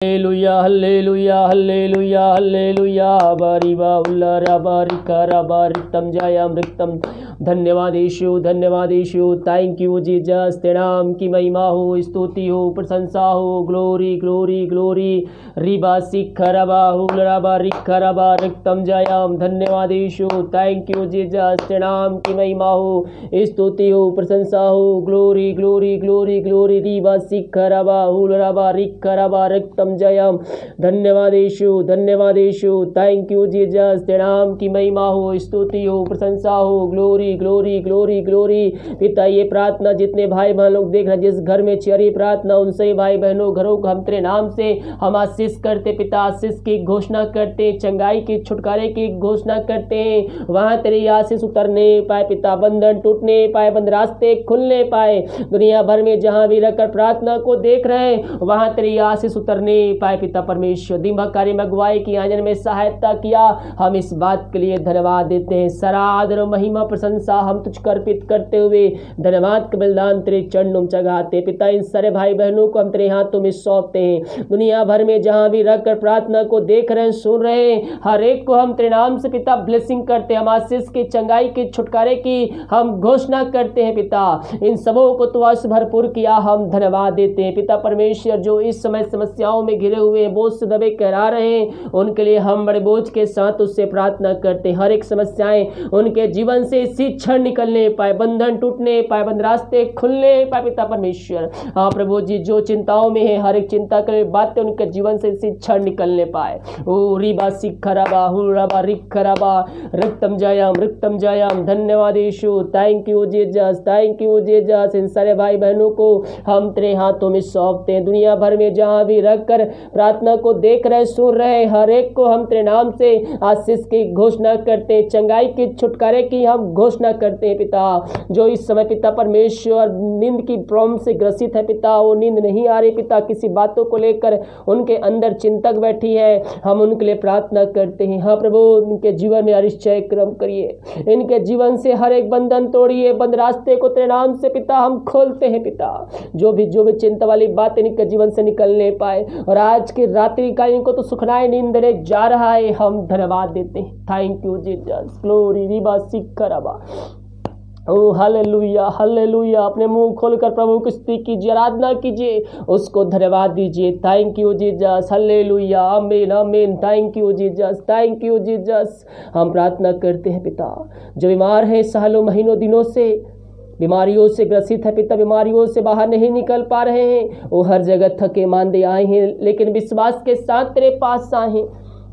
Hallelujah, hallelujah, hallelujah, hallelujah. Bariva ullara barikara baritam jayam riktam. धन्यवाद यीशु, धन्यवाद Yeshu. Thank you Jesus. तेरे नाम की महिमा हो, स्तुति हो, प्रशंसा हो। Glory glory glory. रिबा सिखरबा हुलरबा रिखरबा रक्तम जयम। धन्यवाद यीशु। Thank you Jesus. तेरे नाम की महिमा हो, स्तुति हो, प्रशंसा हो। Glory glory glory glory. रिबा सिखरबा हुलरबा रिखरबा रक्तम जयम। धन्यवाद यीशु, धन्यवाद यीशु। Thank you Jesus. तेरे नाम की महिमा हो, स्तुति हो, प्रशंसा हो। Glory glory glory glory. पिता ये प्रार्थना जितने भाई बहन लोग देख रहे हैं, जिस घर में चेरी प्रार्थना, उन सही भाई बहनों घरों को हम तेरे नाम से हम आशीष करते पिता। आशीष की घोषणा करते, चंगाई की छुटकारे की घोषणा करते हैं। वहां तेरी आशीष उतरने पाए पिता, बंधन टूटने पाए, बंद रास्ते खुलने पाए। दुनिया भर में जहां भी रहकर प्रार्थना को देख रहे हैं, वहां तेरी आशीष उतरने पाए पिता परमेश्वर। दिमाग कार्य में अगुवाई की, आंजन में सहायता किया। हम इस बात के लिए धन्यवाद देते हैं। सरादर महिमा प्रशंसा हम तुझको अर्पित करते हुए धन्यवाद का बलिदान तेरे चरणों में चढ़ाते पिता। इन सारे भाई बहनों को हम तेरे हाथों में सौंपते हैं। दुनिया भर में जहां भी रहकर प्रार्थना को देख रहे हैं, सुन रहे हैं, हर एक को हम तेरे नाम से पिता ब्लेसिंग करते हैं। हम आशीष की, चंगाई की, छुटकारे की हम घोषणा करते हैं पिता। इन सबों को तो आज भरपूर किया, हम धन्यवाद देते हैं पिता परमेश्वर। जो इस समय समस्याओं में घिरे हुए बोझ से दबे करा रहे हैं, उनके लिए हम बड़े बोझ के साथ उससे प्रार्थना करते हैं। हर एक समस्याएं उनके जीवन से इसी क्षण निकलने पाए, बंधन टूटने पाए, बंद रास्ते खुलने पाए पिता परमेश्वर। हाँ प्रभु जी, जो चिंताओं में है, हर एक चिंता के बातें उनके जीवन से इसी क्षण निकलने पाए। ओ रिबा सिखरबा हुरबा रिखरबा रक्तम जयम। धन्यवाद Yeshu. Thank you Jesus, thank you Jesus. इन सारे भाई बहनों को हम तेरे हाथों में सौंपते हैं। दुनिया भर में जहां भी रहकर प्रार्थना को देख रहे, सुन रहे, हर एक को हम तेरे नाम से आशीष की घोषणा करते हैं, चंगाई की, छुटकारे की हम घोषणा करते हैं पिता। जो इस समय पिता परमेश्वर नींद की प्रॉब्लम से ग्रसित है पिता, वो नींद नहीं आ रही पिता, किसी बातों को लेकर उनके अंदर चिंतक बैठी है, हम उनके लिए प्रार्थना करते हैं। हाँ प्रभु, उनके जीवन में आश्चर्य क्रम करिए, इनके जीवन से हर एक बंधन तोड़िए, बंद रास्ते को तेरे नाम से पिता हम खोलते हैं पिता। जो भी चिंता वाली बातें इनके जीवन से निकलने पाए, और आज की रात्रि का इनको तो सुखनाई नींद देने जा रहा है, हम धन्यवाद देते हैं। Thank you Jesus. ग्लोरी रिबा सिखरबा। ओ हालेलुया, हालेलुया। अपने मुंह खोलकर प्रभु की स्तुति कीजिए, आराधना कीजिए, उसको धन्यवाद दीजिए। Thank you Jesus. हालेलुया, आमीन आमीन। Thank you Jesus, thank you Jesus. हम प्रार्थना करते हैं पिता, जो बीमार है सालों महीनों दिनों से बीमारियों से ग्रसित है पिता, बीमारियों से बाहर नहीं निकल पा रहे हैं, वो हर जगह थके मांदे आए हैं, लेकिन विश्वास के साथ तेरे पास आए हैं।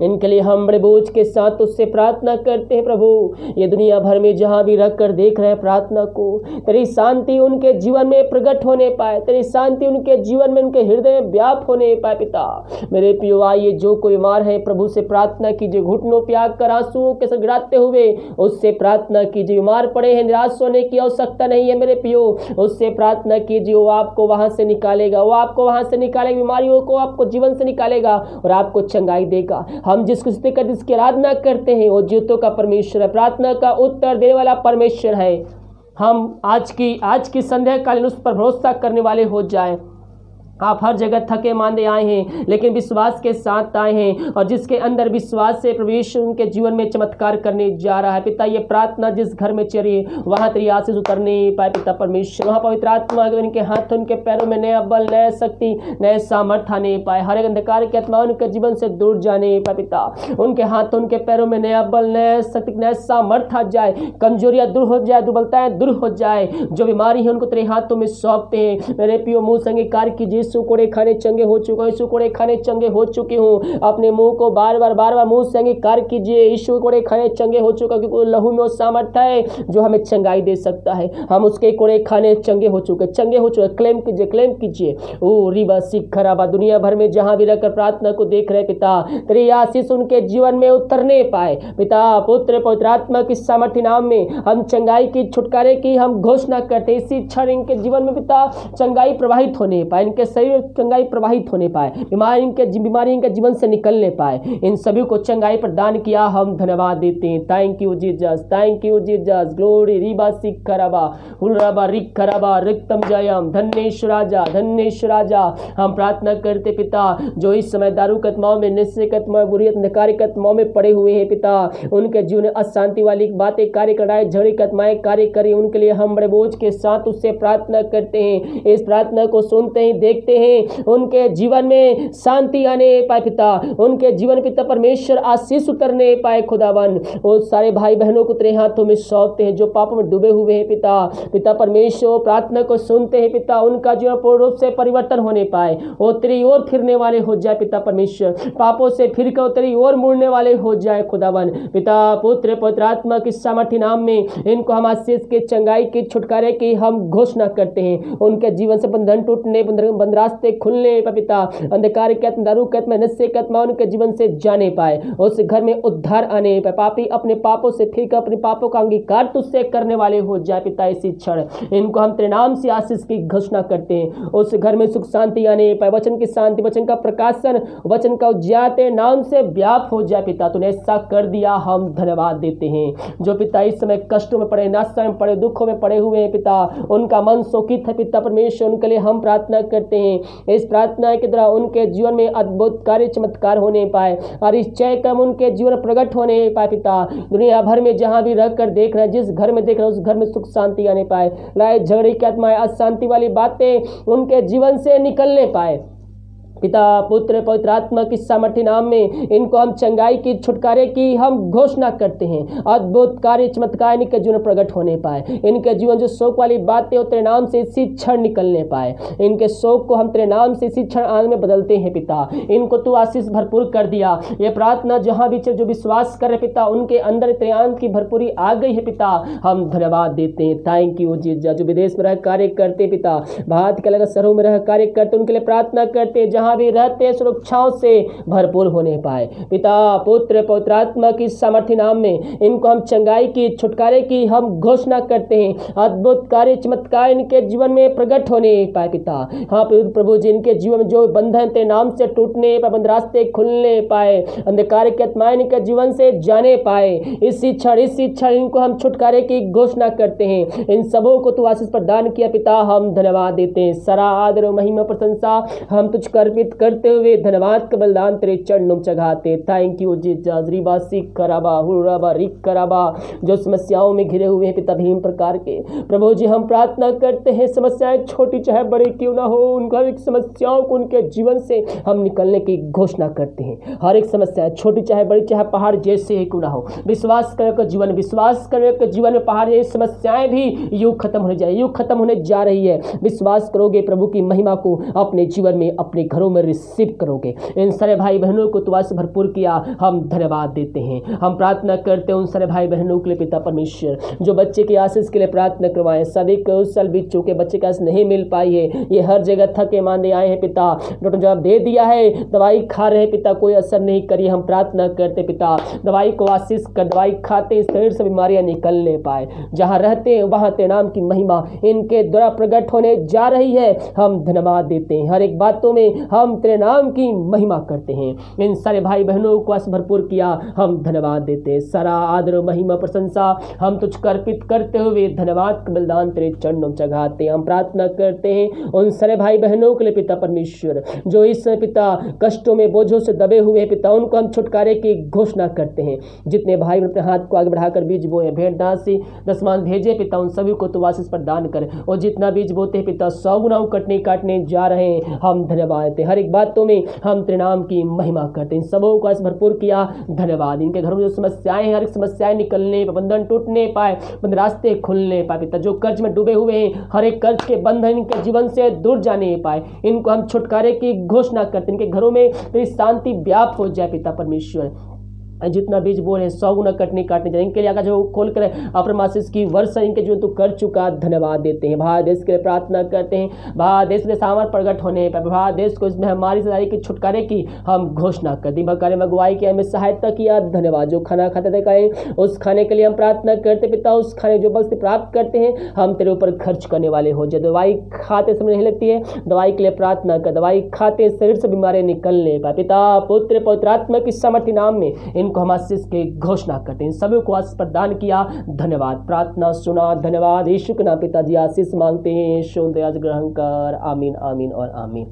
इनके लिए हम बड़े बोझ के साथ उससे प्रार्थना करते हैं प्रभु। ये दुनिया भर में जहां भी रखकर देख रहे हैं प्रार्थना को, तेरी शांति उनके जीवन में प्रकट होने पाए, तेरी शांति उनके जीवन में, उनके हृदय में व्याप्त होने पाए पिता। मेरे प्रियो, आइए जो कोई बीमार है प्रभु से प्रार्थना कीजिए, घुटनों पे आकर आंसुओं के साथ गिराते हुए उससे प्रार्थना कीजिए। बीमार पड़े हैं, निराश होने की आवश्यकता नहीं है मेरे प्रियो, उससे प्रार्थना कीजिए। वो आपको वहां से निकालेगा, वो आपको वहां से निकालेगा, बीमारियों को आपको जीवन से निकालेगा और आपको चंगाई देगा। हम जिसको स्तुति कर, जिसकी आराधना करते हैं, वो ज्योतों का परमेश्वर है, प्रार्थना का उत्तर देने वाला परमेश्वर है। हम आज की संध्या कालीन उस पर भरोसा करने वाले हो जाएं। आप हर जगह थके मांदे आए हैं, लेकिन विश्वास के साथ आए हैं, और जिसके अंदर विश्वास से प्रवेश उनके जीवन में चमत्कार करने जा रहा है पिता। ये प्रार्थना जिस घर में चली, वहां तेरी आशीष उतरने पाए पिता परमेश्वर। वहां पवित्र आत्मा उनके हाथ, उनके पैरों में नया बल, नया शक्ति, नए सामर्थ्य आने पाए। हर एक अंधकार की आत्मा उनके जीवन से दूर जाने पाए पिता। उनके हाथ, उनके पैरों में नया बल, नया शक्ति, नया सामर्थ्य आ जाए, कमजोरियां दूर हो जाए, दुर्बलताएं दूर हो जाए। जो बीमारी है उनको तेरे हाथों में सौंपते हैं। मेरे प्रियो, मुंह संगे कार्य कीजिए। यीशु कोड़े खाने चंगे हो चुका, यीशु कोड़े खाने चंगे हो चुकी हूँ। अपने मुंह को बार बार मुंह से अंगीकार कीजिए। यीशु कोड़े खाने चंगे हो चुका, क्योंकि लहू में वो सामर्थ्य है जो हमें चंगाई दे सकता है। हम उसके कोड़े खाने चंगे हो चुके। क्लेम कीजिए, क्लेम कीजिए। ओ रिबा सिखरबा। दुनिया भर में जहां भी रहकर प्रार्थना को देख रहे पिता, तेरी आशीष उनके जीवन में उतरने पाए पिता। पुत्र पवित्र आत्मा की सामर्थ्य नाम में हम चंगाई की, छुटकारे की हम घोषणा करते। इसी क्षण इनके जीवन में पिता चंगाई प्रवाहित होने पाए, इनके शरीर में चंगाई प्रवाहित होने पाए, बीमारी इनके जीवन से निकलने पाए, इन सभी को चंगाई प्रदान किया। हम धन्यवाद देते हैं। Thank you Jesus, thank you Jesus, glory रिबा सिकरबा हुलरबा रिकरबा रिक्तम जयम। धन्येश्वर राजा, धन्येश्वर राजा। हम प्रार्थना करते पिता, जो इस समय दारू के आत्माओं में, नशे के आत्माओं, बुरी अंधकार के आत्माओं में पड़े हुए हैं पिता, उनके जीवन में अशांति वाली बातें कार्य कराए, झगड़े की आत्माएं कार्य करें, उनके लिए हम बड़े बोझ के साथ उससे प्रार्थना करते हैं। इस प्रार्थना को सुनते हैं, देखते हैं, उनके जीवन में शांति आने पाए पिता, उनके जीवन पिता परमेश्वर आशीष उतरने पाए खुदावन। वो सारे भाई बहनों को तेरे हाथों में सौंपते हैं जो पापों में डूबे हुए हैं पिता। पिता परमेश्वर प्रार्थना को सुनते हैं पिता, उनका जीवन पूर्ण रूप से परिवर्तन होने पाए, वो तेरी ओर फिरने वाले हो जाए पिता परमेश्वर, पापों से फिर कर तेरी ओर मुड़ने वाले हो जाए खुदावन। पिता पुत्र पवित्र आत्मा की सामर्थ्य नाम में इनको हम आशीष के, चंगाई के, छुटकारे की हम घोषणा करते हैं। उनके जीवन से बंधन टूटने, बंद रास्ते खुलने पाए पिता, अंधकार के आत्मा, दारू के आत्मा, नशे के आत्मा उनके जीवन से जाने पाए, उस घर में उद्धार आने पाए, पापी अपने पापों से फिर कर अपने पापों का अंगीकार तुझसे करने वाले हो जाए पिता। इसी क्षण इनको हम तेरे नाम से आशीष की घोषणा करते हैं, उस घर में सुख शांति आने पाए, वचन की शांति, वचन का प्रकाशन, वचन का उजियार तेरे नाम से व्याप हो जाए पिता। तूने ऐसा कर दिया, हम धन्यवाद देते हैं। जो पिता इस समय कष्टों में पड़े, नाशा में पड़े, दुखों में पड़े हुए हैं पिता, उनका मन शोकित है पिता परमेश्वर, उनके लिए हम प्रार्थना करते हैं। इस प्रार्थना के द्वारा उनके जीवन में अद्भुत कार्य चमत्कार होने पाए और इस चय कम उनके जीवन प्रकट होने पाए पिता। दुनिया भर में जहां भी रहकर देख रहे हैं, जिस घर में देख रहे हैं, उस घर में सुख शांति आने पाए, लड़ाई झगड़े की आत्माएं, अशांति वाली बातें उनके जीवन से निकलने पाए। पिता पुत्र पवित्र आत्मा की सामर्थ्य नाम में इनको हम चंगाई की, छुटकारे की हम घोषणा करते हैं। अद्भुत कार्य चमत्कार इनके जीवन प्रकट होने पाए, इनके जीवन जो शोक वाली बातें तेरे नाम से इसी क्षण निकलने पाए, इनके शोक को हम तेरे नाम से इसी क्षण आनंद में बदलते हैं पिता। इनको तू आशीष भरपूर कर दिया। ये प्रार्थना जहां भी जो विश्वास करे पिता, उनके अंदर तेरे आनंद की भरपूरी आ गई है पिता। हम धन्यवाद देते हैं। Thank you Jesus. जो विदेश में रह कार्य करते पिता, भारत के अलग शहरों में रह कार्य करते, उनके लिए प्रार्थना करते, जहां भी रहते सुरक्षाओं से भरपूर होने पाए पिता पुत्र पवित्र आत्मा की सामर्थ्य नाम में इनको हम चंगाई की, छुटकारे की हम घोषणा करते हैं। अद्भुत कार्य चमत्कार इनके जीवन में प्रकट होने पाए पिता। हाँ प्रभु जी, इनके जीवन में जो बंधन तेरे नाम से टूटने पाए, बंद रास्ते खुलने पाए, अंधकार की आत्माएं इनके जीवन से जाने पाए, इसी क्षण इनको हम छुटकारे की घोषणा करते हैं। इन सबों को तू आशीष प्रदान किया पिता, हम धन्यवाद देते हैं। सारा आदर महिमा प्रशंसा हम तुझको अर्पित करते हुए धन्यवाद का बलिदान तेरे चरणों में चढ़ाते। Thank you Jesus. रिबासी कराबा हुराबा रिक कराबा, जो समस्याओं में घिरे हुए हैं पिता भीम प्रकार के, प्रभु जी हम प्रार्थना करते हैं, समस्याएं छोटी चाहे बड़ी क्यों ना हो, उनका एक समस्याओं को उनके जीवन से हम निकलने की घोषणा करते हैं। हर एक समस्या छोटी चाहे बड़ी, चाहे पहाड़ जैसे ही क्यों ना हो, विश्वास करके जीवन, विश्वास करके जीवन में पहाड़ ये समस्याएं भी यूं खत्म होने जाए, यूं खत्म होने जा रही है। विश्वास करोगे प्रभु की महिमा को अपने जीवन में, अपने घरों में रिसीव करोगे। इन सारे भाई बहनों को तो से भरपूर किया, हम धन्यवाद देते हैं। हम प्रार्थना करते हैं उन सारे भाई बहनों के लिए पिता परमेश्वर, जो बच्चे की आशीष के लिए प्रार्थना करवाएं। सभी को उस साल बीत चुके, बच्चे की आशीष नहीं मिल पाई है, ये हर जगह थके मांदे आए हैं पिता, डॉक्टर जवाब दे दिया है, दवाई खा रहे पिता, कोई असर नहीं करी। हम प्रार्थना करते पिता, दवाई को आशीष कर, दवाई खाते शरीर से बीमारियां निकलने पाए, जहां रहते हैं वहां तेरे नाम की महिमा इनके द्वारा प्रकट होने जा रही है। हम धन्यवाद देते हैं, हर एक बातों में हम तेरे नाम की महिमा करते हैं। इन सारे भाई बहनों को आशीष भरपूर किया, हम धन्यवाद देते हैं। सारा आदर महिमा प्रशंसा हम तुझको अर्पित करते हुए धन्यवाद का बलिदान तेरे चरणों में चढ़ाते हैं। हम प्रार्थना करते हैं उन सारे भाई बहनों के लिए पिता परमेश्वर, जो इस पिता कष्टों में, बोझों से दबे हुए हैं पिता, उनको हम छुटकारे की घोषणा करते हैं। जितने भाई अपने हाथ को आगे बढ़ाकर बीज बोए, भेंट दासी दशमांश भेजे पिता, उन सभी को तो आशीष प्रदान कर, और जितना बीज बोते हैं पिता 100 गुना काटने जा रहे हैं। हम धन्यवाद देते हैं, हर एक बातों में हम तेरे नाम की महिमा करते हैं। इन सबों को भरपूर किया, धन्यवाद। इनके घरों में जो समस्याएं हैं, हर एक समस्याएं निकलने, बंधन टूटने पाए, रास्ते खुलने पाए पिता, जो कर्ज में डूबे हुए हैं हर एक कर्ज के बंधन इनके जीवन से दूर जाने पाए, इनको हम छुटकारे की घोषणा करते हैं। इनके घरों में तेरी शांति व्याप्त हो जाए पिता परमेश्वर। जितना बीज बोल है 100 गुना कटने चाहिए। इनके लिए आकाश खोल कर अपने आशीष की वर्षा इनके जीवन तो कर चुका, धन्यवाद देते हैं। भारत देश के लिए प्रार्थना करते हैं, भारत देश में सामर्थ प्रकट होने पर भारत देश को इस महामारी से की छुटकारे की हम घोषणा कर दी। कार्य में अगुवाई की, हमें सहायता किया, धन्यवाद। जो खाना खाते थे कहें उस खाने के लिए हम प्रार्थना करते पिता, उस खाने जो बल से प्राप्त करते हैं हम तेरे ऊपर खर्च करने वाले हो जाए। दवाई खाते समय नहीं लगती है, दवाई के लिए प्रार्थना कर, दवाई खाते शरीर से बीमारियां निकलने पाए। पिता पुत्र पवित्र आत्मा की सामर्थ्य नाम में इनको हम आशीष के घोषणा करते हैं, सभी को आशीष प्रदान किया, धन्यवाद। प्रार्थना सुना, धन्यवाद। यीशु के नाम पिताजी आशीष मांगते हैं, यीशु आज ग्रहण कर, आमीन आमीन और आमीन।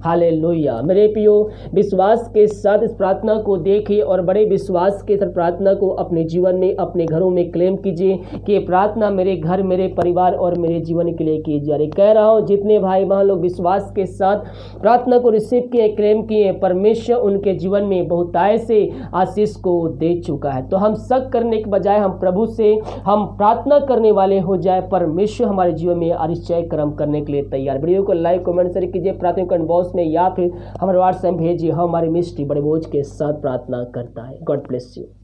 हालेलुया। मेरे प्रियो, विश्वास के साथ इस प्रार्थना को देखिए और बड़े विश्वास के साथ प्रार्थना को अपने जीवन में, अपने घरों में क्लेम कीजिए कि ये प्रार्थना मेरे घर, मेरे परिवार और मेरे जीवन के लिए की जा रही। कह रहा हूँ जितने भाई बहन लोग विश्वास के साथ प्रार्थना को रिसीव किए, क्लेम किए, परमेश्वर उनके जीवन में बहुतायत से आशीष को दे चुका है। तो हम शक करने के बजाय हम प्रभु से हम प्रार्थना करने वाले हो जाए, परमेश्वर हमारे जीवन में आश्चर्य कर्म करने के लिए तैयार। वीडियो को लाइक कमेंट शेयर कीजिए, प्रार्थना कमेंट बॉक्स में या फिर हमारे व्हाट्सएप भेजिए, हमारी मिस्ट्री बड़े बोझ के साथ प्रार्थना करता है। God bless you.